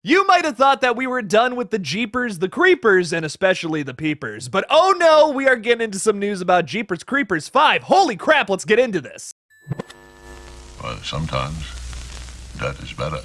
You might have thought that we were done with the Jeepers, the Creepers, and especially the Peepers, but oh no, we are getting into some news about Jeepers Creepers 5. Holy crap, let's get into this. Well, sometimes that is better.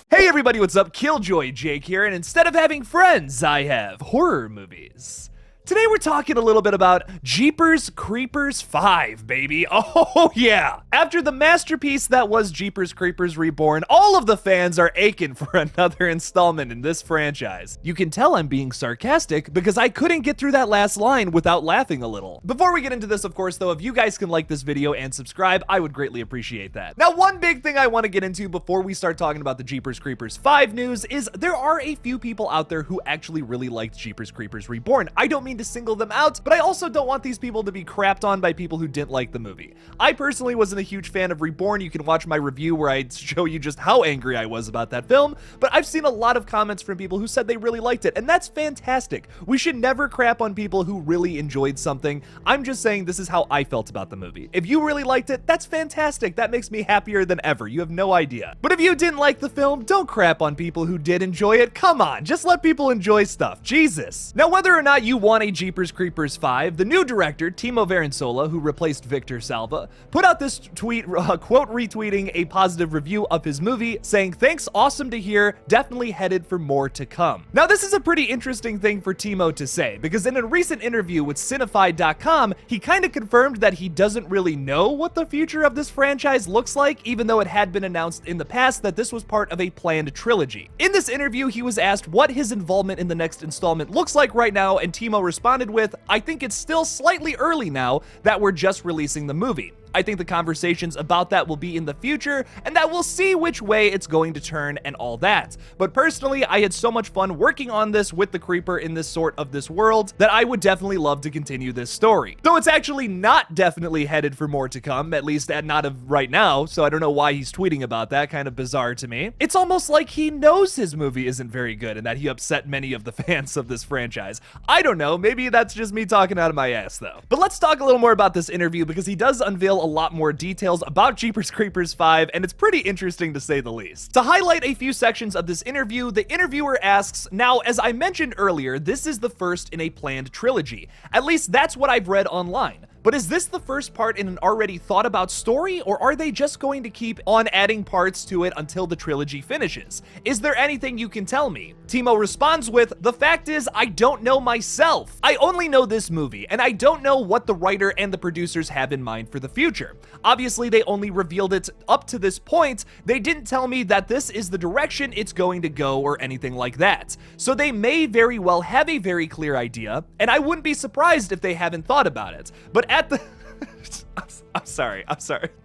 Hey everybody, what's up? KillJoy Jake here, and instead of having friends, I have horror movies. Today we're talking a little bit about Jeepers Creepers 5, baby. Oh yeah! After the masterpiece that was Jeepers Creepers Reborn, all of the fans are aching for another installment in this franchise. You can tell I'm being sarcastic because I couldn't get through that last line without laughing a little. Before we get into this, of course, though, if you guys can like this video and subscribe, I would greatly appreciate that. Now, one big thing I want to get into before we start talking about the Jeepers Creepers 5 news is there are a few people out there who actually really liked Jeepers Creepers Reborn. I don't mean to single them out, but I also don't want these people to be crapped on by people who didn't like the movie. I personally wasn't a huge fan of Reborn. You can watch my review where I show you just how angry I was about that film, but I've seen a lot of comments from people who said they really liked it, and that's fantastic. We should never crap on people who really enjoyed something. I'm just saying this is how I felt about the movie. If you really liked it, that's fantastic. That makes me happier than ever. You have no idea. But if you didn't like the film, don't crap on people who did enjoy it. Come on, just let people enjoy stuff. Jesus. Now, whether or not you want a Jeepers Creepers 5, the new director, Timo Varensola, who replaced Victor Salva, put out this tweet, quote retweeting a positive review of his movie, saying, "Thanks, awesome to hear, definitely headed for more to come." Now, this is a pretty interesting thing for Timo to say, because in a recent interview with Cinefied.com, he kind of confirmed that he doesn't really know what the future of this franchise looks like, even though it had been announced in the past that this was part of a planned trilogy. In this interview, he was asked what his involvement in the next installment looks like right now, and Timo responded with, "I think it's still slightly early now that we're just releasing the movie. I think the conversations about that will be in the future, and that we'll see which way it's going to turn and all that. But personally, I had so much fun working on this with the Creeper in this sort of this world that I would definitely love to continue this story." Though it's actually not definitely headed for more to come, at least not of right now, so I don't know why he's tweeting about that, kind of bizarre to me. It's almost like he knows his movie isn't very good and that he upset many of the fans of this franchise. I don't know, maybe that's just me talking out of my ass though. But let's talk a little more about this interview because he does unveil a lot more details about Jeepers Creepers 5, and it's pretty interesting to say the least. To highlight a few sections of this interview, the interviewer asks, "Now, as I mentioned earlier, this is the first in a planned trilogy. At least that's what I've read online. But is this the first part in an already thought about story, or are they just going to keep on adding parts to it until the trilogy finishes? Is there anything you can tell me?" Timo responds with, "The fact is, I don't know myself. I only know this movie, and I don't know what the writer and the producers have in mind for the future. Obviously, they only revealed it up to this point. They didn't tell me that this is the direction it's going to go or anything like that. So they may very well have a very clear idea, and I wouldn't be surprised if they haven't thought about it. But at the..." I'm sorry.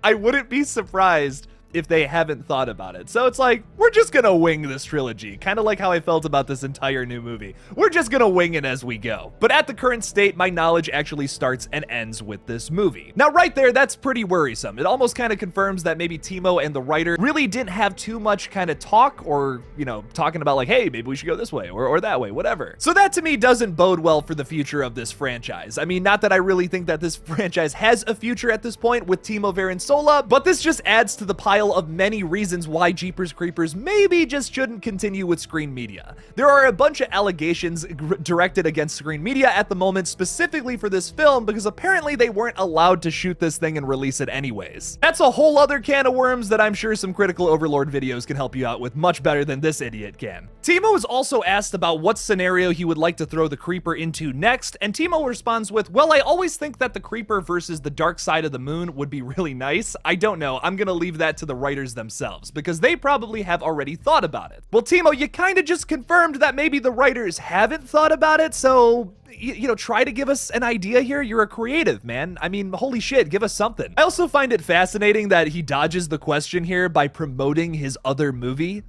I wouldn't be surprised if they haven't thought about it. So it's like, we're just gonna wing this trilogy, kind of like how I felt about this entire new movie. We're just gonna wing it as we go. But at the current state, my knowledge actually starts and ends with this movie. Now, right there, that's pretty worrisome. It almost kind of confirms that maybe Timo and the writer really didn't have too much kind of talk or, you know, talking about like, hey, maybe we should go this way or that way, whatever. So that to me doesn't bode well for the future of this franchise. I mean, not that I really think that this franchise has a future at this point with Timo Varensola, but this just adds to the pile of many reasons why Jeepers Creepers maybe just shouldn't continue with Screen Media. There are a bunch of allegations directed against Screen Media at the moment specifically for this film because apparently they weren't allowed to shoot this thing and release it anyways. That's a whole other can of worms that I'm sure some Critical Overlord videos can help you out with much better than this idiot can. Timo is also asked about what scenario he would like to throw the Creeper into next, and Timo responds with, "Well, I always think that the Creeper versus the Dark Side of the Moon would be really nice. I don't know. I'm gonna leave that to the writers themselves because they probably have already thought about it." Well, Timo, you kind of just confirmed that maybe the writers haven't thought about it, so you know, try to give us an idea here. You're a creative, man. I mean, holy shit, give us something. I also find it fascinating that he dodges the question here by promoting his other movie.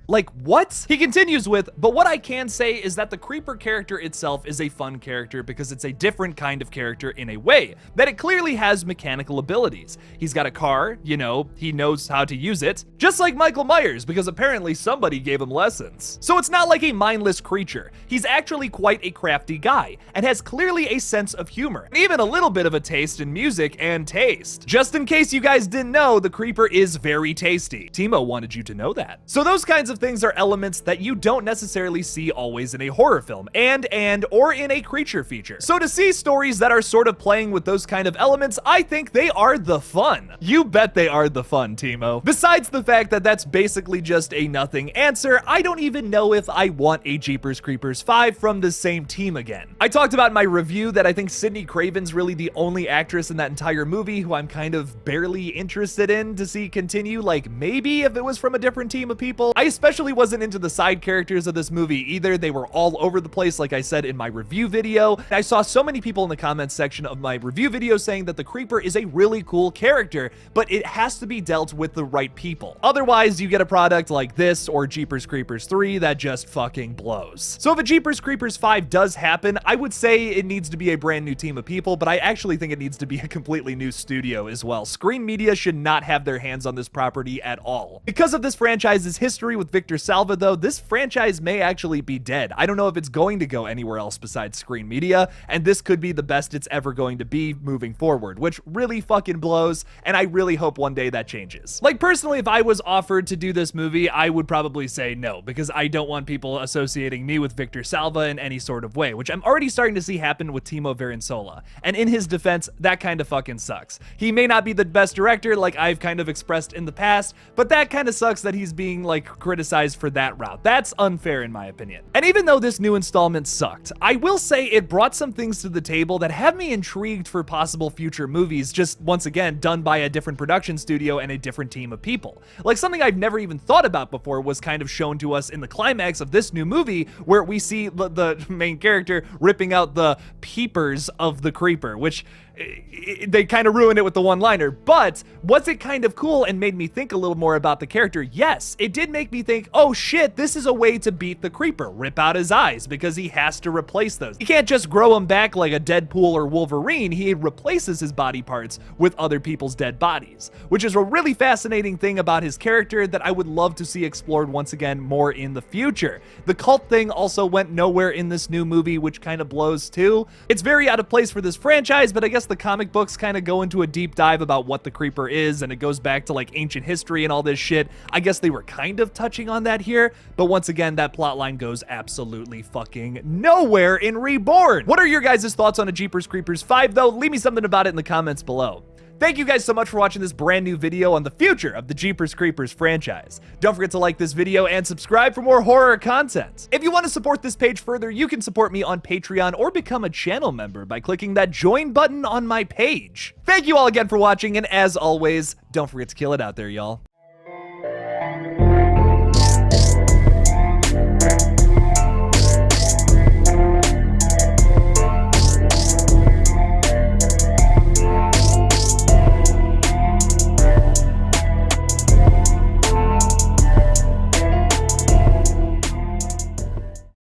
Like, what? He continues with, "But what I can say is that the Creeper character itself is a fun character because it's a different kind of character in a way, that it clearly has mechanical abilities. He's got a car, you know, he knows how to use it, just like Michael Myers, because apparently somebody gave him lessons. So it's not like a mindless creature. He's actually quite a crafty guy, and has clearly a sense of humor, and even a little bit of a taste in music and taste. Just in case you guys didn't know, the Creeper is very tasty. Timo wanted you to know that. So those kinds of of things are elements that you don't necessarily see always in a horror film or in a creature feature. So to see stories that are sort of playing with those kind of elements, I think they are the fun. You bet they are the fun, Timo. Besides the fact that that's basically just a nothing answer, I don't even know if I want a Jeepers Creepers 5 from the same team again. I talked about in my review that I think Sidney Craven's really the only actress in that entire movie who I'm kind of barely interested in to see continue, like maybe if it was from a different team of people. I especially wasn't into the side characters of this movie either. They were all over the place, like I said in my review video. I saw so many people in the comments section of my review video saying that the Creeper is a really cool character, but it has to be dealt with the right people. Otherwise, you get a product like this or Jeepers Creepers 3 that just fucking blows. So if a Jeepers Creepers 5 does happen, I would say it needs to be a brand new team of people, but I actually think it needs to be a completely new studio as well. Screen Media should not have their hands on this property at all. Because of this franchise's history with Victor Salva, though, this franchise may actually be dead. I don't know if it's going to go anywhere else besides Screen Media, and this could be the best it's ever going to be moving forward, which really fucking blows, and I really hope one day that changes. Like, personally, if I was offered to do this movie, I would probably say no, because I don't want people associating me with Victor Salva in any sort of way, which I'm already starting to see happen with Timo Varensola. And in his defense, that kind of fucking sucks. He may not be the best director, like I've kind of expressed in the past, but that kind of sucks that he's being, like, criticized for that route. That's unfair in my opinion. And even though this new installment sucked, I will say it brought some things to the table that have me intrigued for possible future movies, just once again done by a different production studio and a different team of people. Like, something I've never even thought about before was kind of shown to us in the climax of this new movie, where we see the main character ripping out the peepers of the Creeper, which they kind of ruined it with the one-liner. But was it kind of cool and made me think a little more about the character? Yes, it did make me think, oh shit, this is a way to beat the Creeper. Rip out his eyes, because he has to replace those. He can't just grow them back like a Deadpool or Wolverine. He replaces his body parts with other people's dead bodies, which is a really fascinating thing about his character that I would love to see explored once again more in the future. The cult thing also went nowhere in this new movie, which kind of blows too. It's very out of place for this franchise, but I guess the comic books kind of go into a deep dive about what the Creeper is, and it goes back to like ancient history and all this shit. I guess they were kind of touching on that here, but once again, that plotline goes absolutely fucking nowhere in Reborn. What are your guys' thoughts on a Jeepers Creepers 5 though? Leave me something about it in the comments below. Thank you guys so much for watching this brand new video on the future of the Jeepers Creepers franchise. Don't forget to like this video and subscribe for more horror content. If you want to support this page further, you can support me on Patreon or become a channel member by clicking that join button on my page. Thank you all again for watching, and as always, don't forget to kill it out there, y'all.